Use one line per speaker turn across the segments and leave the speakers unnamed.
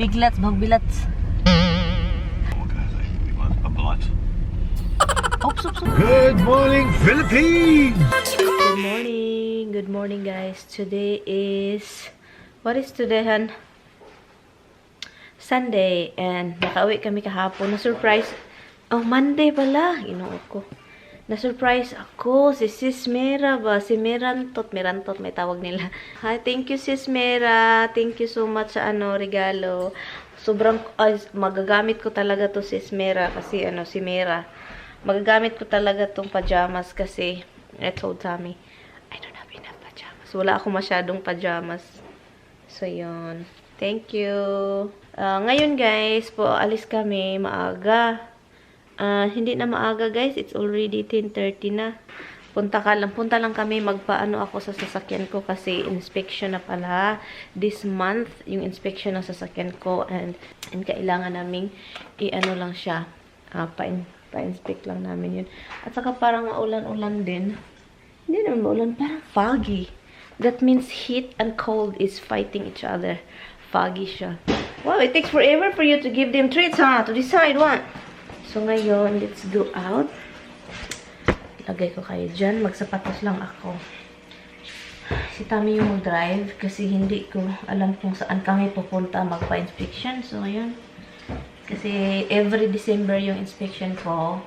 Piglats, magbilats.
A bite.
Oops.
Good morning, Philippines!
Good morning guys. Today is, what is today, Han? Sunday. And nakauwi kami kahapon. Na-surprise. Oh, Monday pala. Ginoo ko. Na-surprise ako. Si Sis Mera ba? Si Merantot may tawag nila. Hi, thank you Sis Mera. Thank you so much sa regalo. Sobrang, magagamit ko talaga to Sis Mera. Kasi si Mera. Magagamit ko talaga tong pajamas kasi I told Tommy, I don't have enough pajamas. Wala ako masyadong pajamas. So, yun. Thank you. Ngayon, guys, po, alis kami maaga. Hindi na maaga, guys. It's already 10:30 na. Punta lang kami. Magpaano ako sa sasakyan ko kasi inspection na pala. This month, yung inspection ng sasakyan ko and kailangan naming i-ano lang siya. Pa-inspect lang namin yun. At saka parang maulan-ulan din. Hindi naman maulan. Parang foggy. That means heat and cold is fighting each other. Foggy siya. Wow, it takes forever for you to give them treats, huh? To decide what? So, ngayon, let's go out. Lagay ko kayo dyan. Magsapatos lang ako. Si Tami yung mag-drive kasi hindi ko alam kung saan kami pupunta magpa-inspection. So, ngayon. Kasi every December yung inspection ko.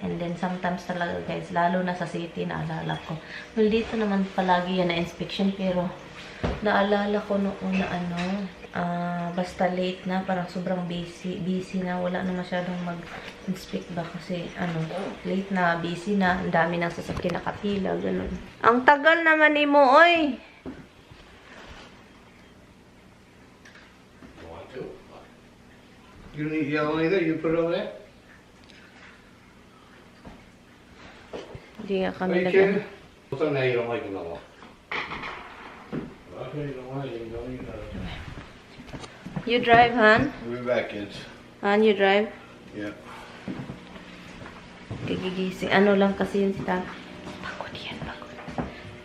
And then sometimes talaga guys, lalo na sa city, naalala ko. Well, dito naman palagi yan na inspection. Pero naalala ko noon na basta late na, parang sobrang busy na. Wala na masyadong mag-inspect ba kasi late na, busy na. Ang dami ng sasakyan nakapila, ganun. Ang tagal naman ni mo, oy!
You don't eat yellow either? You put it over there?
Hindi nga
Are
kami
you
nag-
kidding? What's on there you don't like it no more? Okay, you don't want it, you don't eat it.
You drive, Han?
We'll be back, kids.
Han, you drive?
Yeah.
Gigising. Ano lang kasi yun si Tam. Pagod yan, pagod.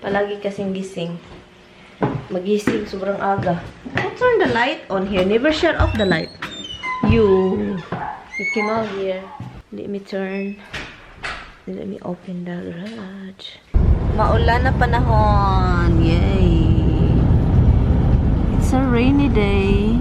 Palagi kasing gising. Magising, sobrang aga. Don't turn the light on here. Never shut off the light. You came out here. Let me turn. Let me open the garage. Maulan na panahon. Yay! It's a rainy day.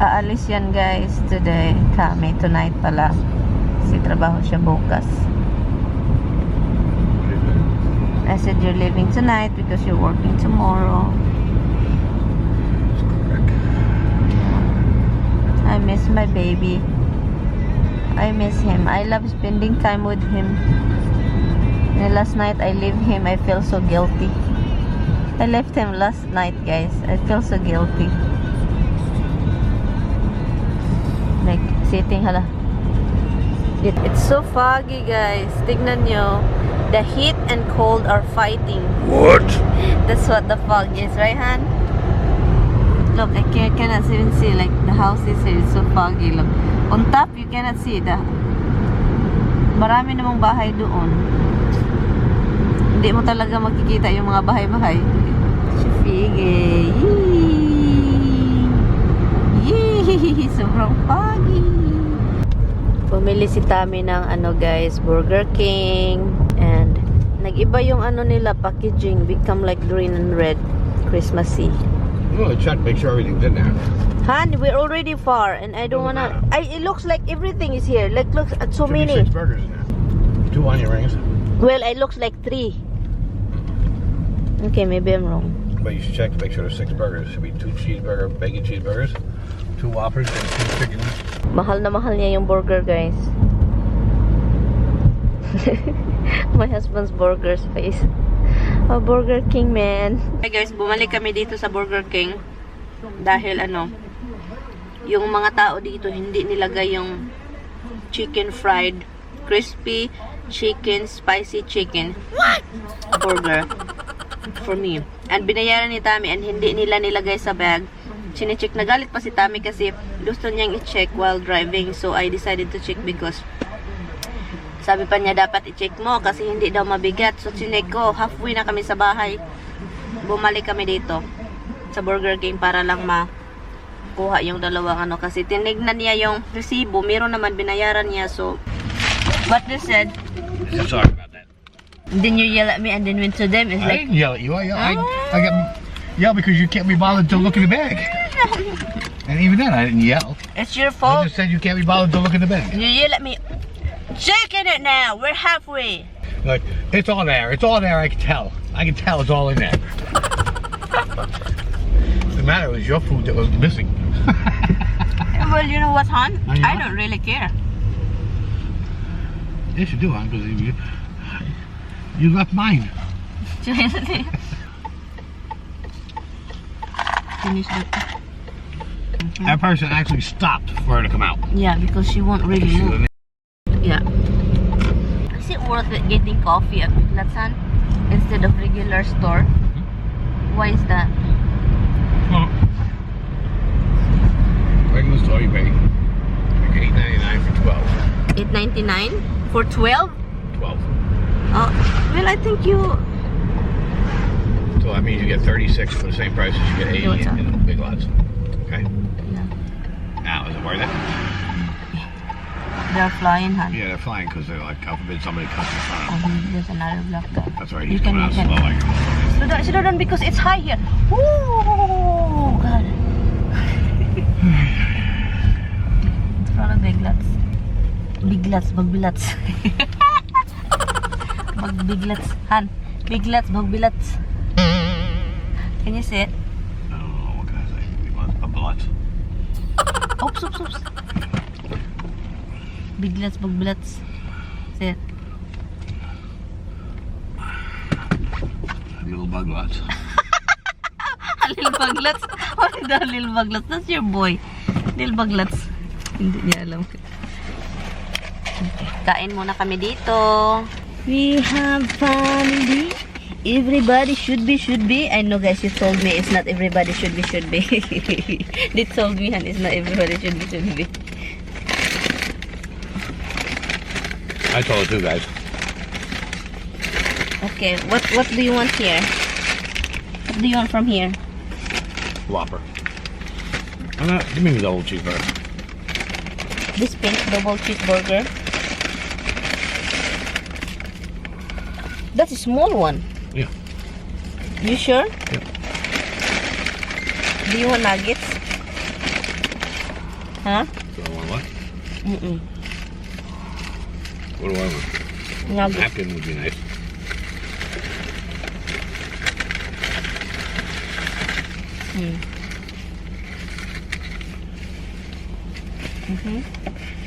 Aalis yan guys today. Tonight pala. Kasi trabaho siya bukas. I said you're leaving tonight because you're working tomorrow. I miss my baby. I miss him. I love spending time with him. And last night I leave him. I feel so guilty. I left him last night guys. I feel so guilty. Like, sitting, hala. It's so foggy, guys. Tignan nyo. The heat and cold are fighting.
What?
That's what the fog is, right, Han? Look, I cannot even see, like, the house is here. It's so foggy, look. On top, you cannot see the... Marami namang bahay doon. Hindi mo talaga makikita yung mga bahay-bahay. Sige. Yee! Sobrang foggy. Bumili si Tami ng guys, Burger King. And nag-iba yung nila, packaging. Become like green and red. Christmassy.
Well, check, make sure everything's in there.
Han, we're already far. And I don't wanna... it looks like everything is here. Like, look at so many.
6 burgers in there. 2 onion rings.
Well, it looks like 3. Okay, maybe I'm wrong.
But you should check to make sure there's 6 burgers. Should be 2 bacon cheeseburgers, 2 Whoppers, and 2 chickens.
Mahal na mahal niya yung burger, guys. My husband's burger's face. Oh, Burger King, man. Hey guys, bumalik kami dito sa Burger King. Dahil yung mga tao dito hindi nilagay yung chicken fried, crispy chicken, spicy chicken. What? Burger. For me. And binayaran ni Tami and hindi nila nilagay sa bag Chine-check. Nagalit pa si Tami kasi gusto niyang i-check while driving. So, I decided to check because sabi pa niya dapat i-check mo kasi hindi daw mabigat. So, chinek ko. Halfway na kami sa bahay. Bumalik kami dito sa Burger King para lang makuha yung dalawang ano. Kasi tinignan niya yung resibo. Meron naman binayaran niya. So, what they said?
Sorry about that.
Then you yell at me and then went to them. It's
I
like,
didn't yell at you. I got yelled because you can't be bothered to look in the bag. And even then, I didn't yell.
it's your
I
fault.
just said you can't be bothered to look in the bag.
You yell at me. Checking it now. We're halfway.
Like, it's all there. It's all there. I can tell. I can tell it's all in there. The matter was your food that was missing.
Well, you know what, hon?
Oh, yeah?
I don't really care.
Yes, you do, huh? Because you left mine.
Finish that.
That person actually stopped for her to come out.
Yeah, because she won't really
She
move.
was-
Yeah. Is it worth it getting coffee at Latsan instead of regular store? Why is that?
Well, regular store you pay like $8.99 for 12.
$8.99 for 12?
12.
Oh, well, I think you.
So that means you get 36 for the same price as you get 80
what's up?
in Big Lots. Okay.
Yeah.
Now, is it worth it?
They're flying, hon.
Yeah, they're flying because they're like, God forbid somebody comes in front of them.
Oh, there's another block there.
That's right.
You
He's
can,
coming out
you can.
slow. Like,
Slow down because it's high here. Ooh, God. It's from the Big Lots. Big Lots, Bagbilats. Bagbiglats, Han. Big Lots, Bagbilats. Can you say it?
oh, what can I say? You want a blunt?
Oops, oops, oops. Big Lots, Bagbilats. Say it.
Little bug lots.
Lil Baglats. What is that, Lil Baglats? That's your boy. Lil Baglats. Hindi niya alam. Kain muna kami dito. We have family. Everybody should be. I know, guys, you told me it's not everybody should be. They told me, Han, it's not everybody should be.
I told it too, guys.
Okay, what do you want here? What do you want from here?
Whopper. Give me the old cheeseburger.
This pink double cheeseburger. That's a small one.
Yeah.
You sure?
Yeah.
Do you want nuggets? Huh?
So I want what?
Mm-mm.
What do I want?
Nuggets.
Napkin would be nice.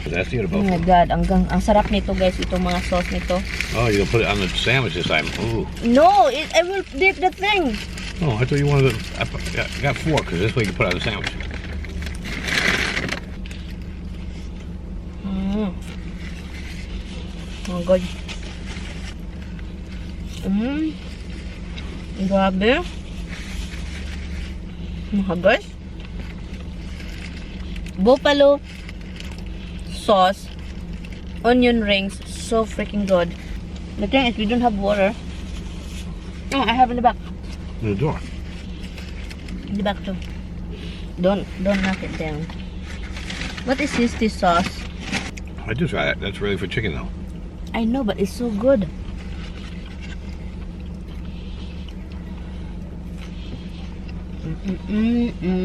That's the other
Oh my
buffalo.
God, ang sarap nito, guys, itong mga sauce nito.
Oh, you're gonna put it on the sandwich this time. Ooh.
No, I will dip the thing.
Oh, I thought you wanted to. I got 4 because this way you can put it on the sandwich.
Oh my God. Grabe. Mga guys. Buffalo sauce, onion rings, so freaking good. The thing is, we don't have water. Oh, I have in the back.
In the door.
In the back too. Don't knock it down. What is this sauce?
I do try that. That's really for chicken though.
I know, but it's so good.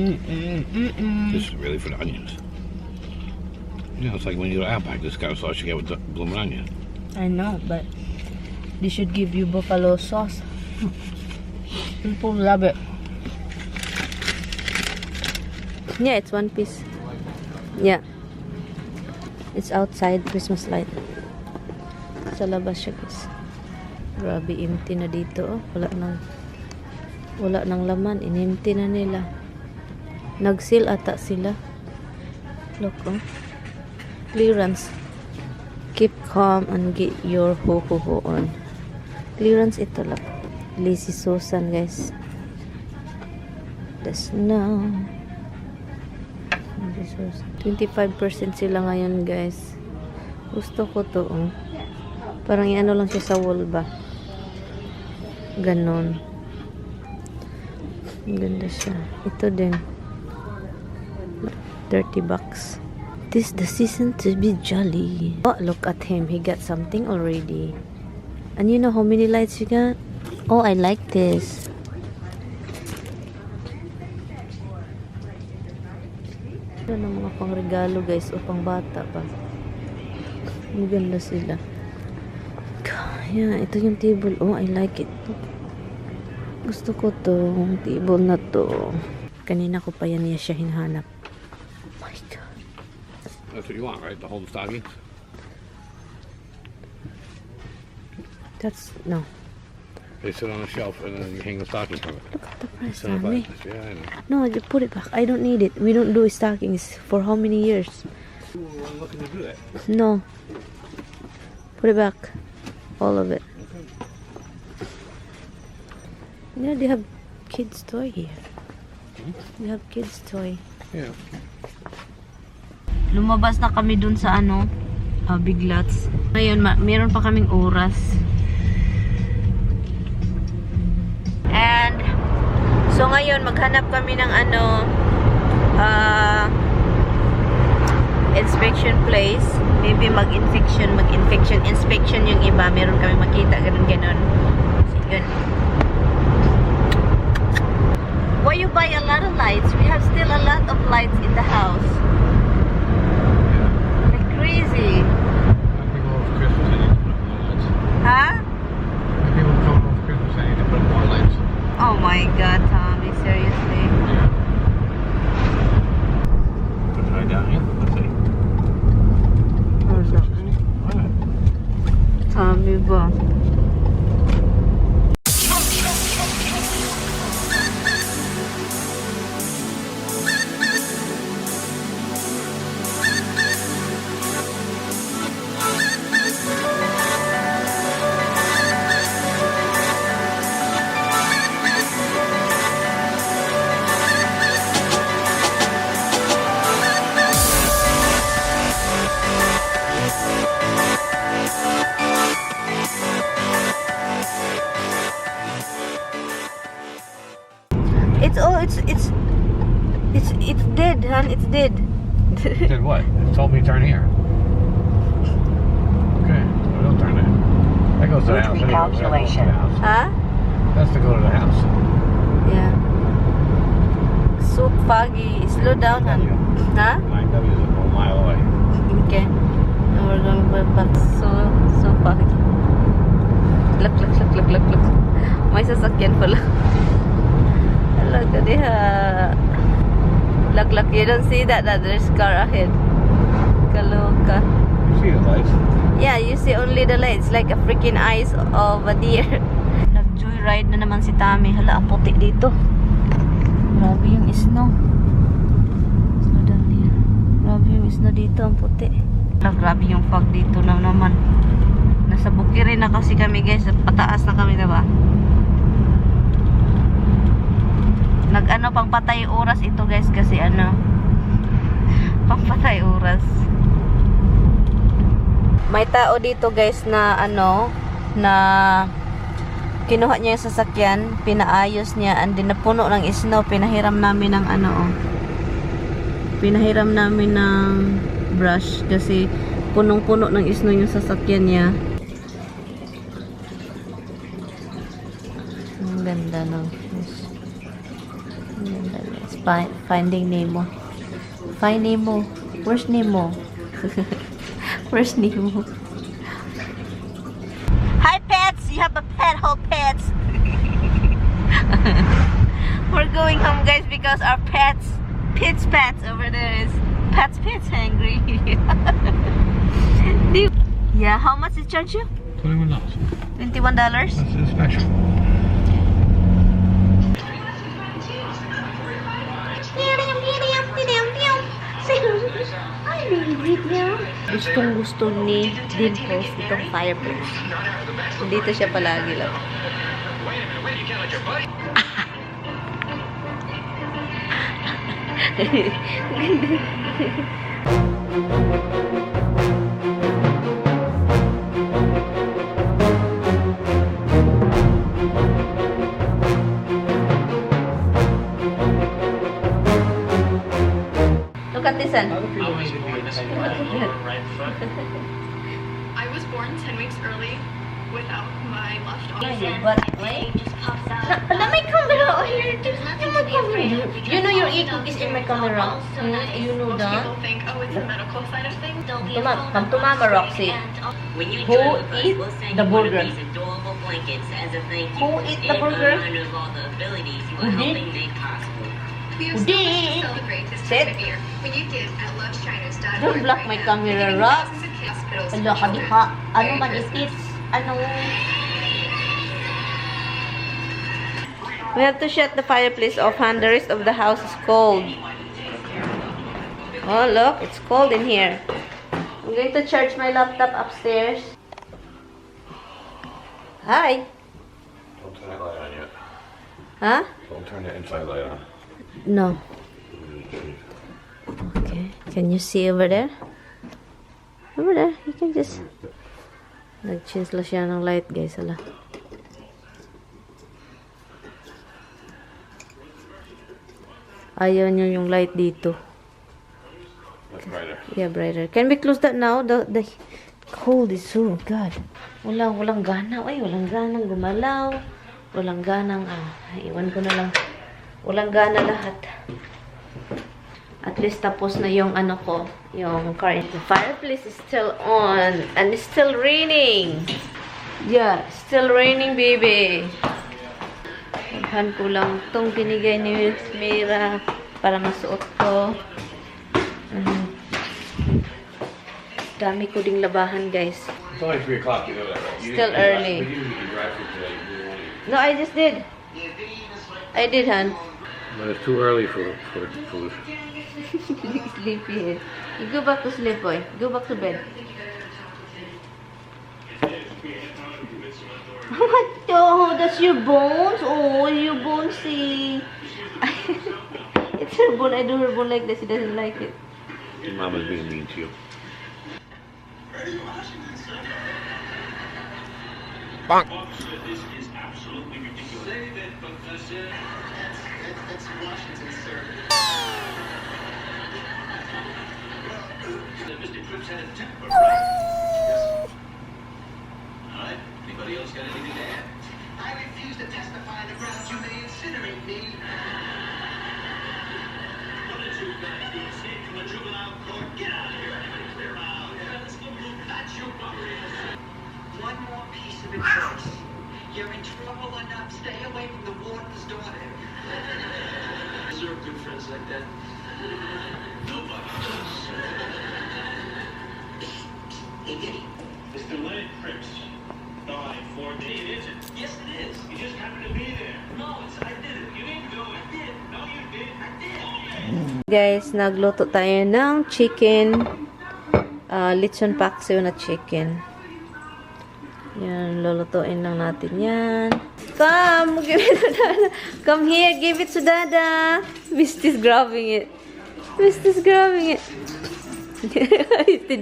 This is really for the onions. You know, it's like when you go to Outback, this kind of sauce you get with the blooming onion.
I know, but they should give you buffalo sauce. People love it. Yeah, it's one piece. Yeah. It's outside Christmas light. Sa labas siya, guys. Grabe, empty na dito. Oh. Wala nang laman. Inimpty na nila. Nag-sale ata sila. Look, oh. Clearance. Keep calm and get your ho-ho-ho on. Clearance ito lang. Lazy Susan, guys. The snow Jesus. 25% sila ngayon, guys. Gusto ko to, oh. Parang ano lang siya sa wall ba? Ganon. Ganda siya. Ito din. $30. This the season to be jolly. Oh, look at him. He got something already. And you know how many lights you got? Oh, I like this. Ito na mga pangregalo, guys. O pang bata pa. Maganda sila. Yeah, ito yung table. Oh, I like it. Gusto ko to. Table na to. Kanina ko pa yan siya hinahanap. Oh my God.
That's what you want, right? To hold the stockings?
That's, no.
They sit on a shelf and then you hang the stocking from it.
Look at the price,
Instead of
Tommy.
buttons. Yeah, I know.
No, you put it back. I don't need it. We don't do stockings for how many years?
I'm looking to do that.
No. Put it back. All of it. Yeah, they have kids' toy here. They have kids' toy.
Yeah.
Lumabas na kami dun sa Big Lots. Ngayon, meron pa kaming oras. And, so ngayon, maghanap kami ng inspection place. Maybe inspection yung iba. Meron kami makita, ganun. Yun. Why you buy a lot of lights? We have still a lot of lights in the house. Like crazy.
People over Christmas, I need to put more lights.
Huh?
People come over Christmas, I need to put more lights.
Oh my God, Tommy, seriously.
Yeah. Put it right down here. Let's see.
Where's that?
Alright.
Tommy ba? It's dead, hon. It's dead.
Did what? It told me to turn here. Okay. Well, don't turn that. That goes to the house. Anyway. That goes to the house.
Huh?
That's to go to the house.
Yeah. So foggy. Slow down, hon. Huh?
9W is a mile away.
Okay. Now we're going back. So foggy. Look. May sasakyan pala. Look at it. Look, you don't see that there's car ahead. Kaloka.
You see the lights?
Yeah, you see only the lights, like a freaking eyes of a deer. Nag-joyride na naman si Tommy. Hala, ang puti dito. Grabe yung snow. Snow down here. Grabe yung snow dito, ang puti. Hala, grabe yung fog dito na naman. Nasa bukirin na kasi kami, guys. Pataas na kami, diba? Pang patay oras ito, guys, kasi pang patay oras. May tao dito, guys, na na kinuha niya yung sasakyan, pinaayos niya, and then napuno ng snow. Pinahiram namin ng pinahiram namin ng brush kasi punong-puno ng snow yung sasakyan niya. Ang ganda ng Finding Nemo. Find Nemo. Where's Nemo? Where's Nemo? Hi, pets! You have a pet. Hold pets. We're going home, guys, because our pets over there is pets hungry. Yeah, how much it charge you?
$21.
$21?
That's the special.
Gustong-gusto ni Dimples itong fireplace. Dito siya palagi lang. Look at this one.
I was born 10 weeks early without my left arm.
But wait. Let me camera here. You know your ego is in my camera. You know
Most
that.
people think, oh, it's the medical side of things.
Come to Mama Roxy. Who eat the burger? Who eat the burger? Who did?
We are
Who
so much
did?
to celebrate this
Sit.
time of year. When you give at lovechina.org
Don't block my
right now,
camera,
giving
Rox.
thousands of hospitals
Ala,
for children.
kadiha. Ano
Merry
man
Christmas.
it is? Ano? We have to shut the fireplace off, and the rest of the house is cold. Oh, look, it's cold in here. I'm going to charge my laptop upstairs. Hi.
Don't turn that light on yet.
Huh?
Don't turn the inside light on.
No. Okay. Can you see over there? Over there. You can just... Nag-change lang siya ng light, guys. Ala. Ayaw niyo yung light dito.
That's brighter.
Yeah, brighter. Can we close that now? The cold is so God. Walang gana. Ay, walang ganang gumalaw. Walang ganang iwan ko na lang. Walang gana lahat. At least tapos na yung ano ko, yung car. The fireplace is still on and it's still raining. Yeah, still raining, baby. Naghan ko lang tong binigay ni Mira para masuot ko. Dami ko ding labahan, guys.
It's only 3 o'clock, you know that, right? You
Still
didn't-
early.
We usually drive through today. We didn't want to-
No, I just did. I did, Han.
But it's too early for food.
Sleepy. You go back to sleep, boy. Go back to bed. What? Oh, that's your bones? Oh, your bones, see. It's her bone. I do her bone like this. She doesn't like it.
Your mama's being mean to you. Bonk.
I refuse to testify on the grounds you may incinerate me. What did you guys do? Escape from the juvenile court? Get out of here! Everybody clear out! That's your bummer. One more piece of advice. You're in trouble enough. Stay away from the warden's daughter. Deserve good friends like that. Nobody does. Hey, Diddy.
Mr. Leonard Cripps died 4 days. It isn't.
Yes, it is.
You just happened to be there.
No, I did it.
You didn't do it.
I did.
No, you did.
I did.
Guys, nagluto tayo ng chicken. Lechon paksiw na chicken. Yan, lulutuin lang natin yan. Come, give it to Dada. Come here, give it to Dada. Misty's grabbing it. Misty's grabbing it.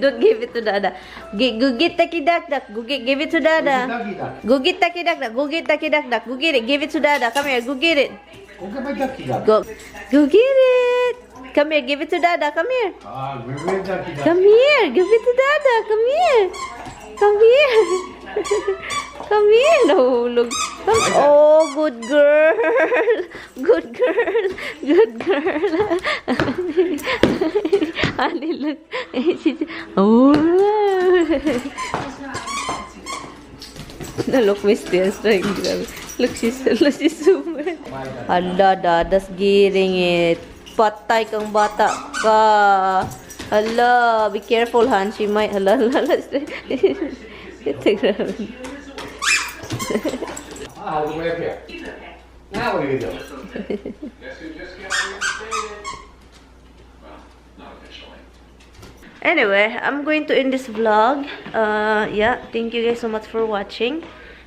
Don't give it to Dada. Go get taki-dak-dak. Go give it to Dada. Go get taki-dak-dak. Go get taki-dak-dak. Go get it. Give it to Dada. Come here, go get it. Go get it. Come here, give it to Dada. Come here. Come here, give it to Dada. Come here. Come here. Come here. No, look. Oh, good girl. Good girl. Good girl. Honey, look. Oh. No, look, Misty is trying to grab it. Look, she's zooming. Hala, Dada's getting it. Patay kang bata ka. Hala, be careful, Han. She might, hala. It's a grab.
All the way up here. Now what are you doing?
Anyway, I'm going to end this vlog. Yeah, thank you guys so much for watching.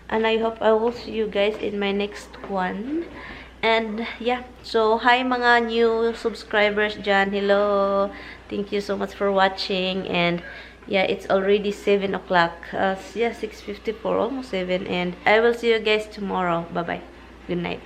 And I hope I will see you guys in my next one. And yeah, so hi mga new subscribers dyan. Hello. Thank you so much for watching. And yeah, it's already 7 o'clock. Yeah, 6:54, almost 7. And I will see you guys tomorrow. Bye-bye. Good night.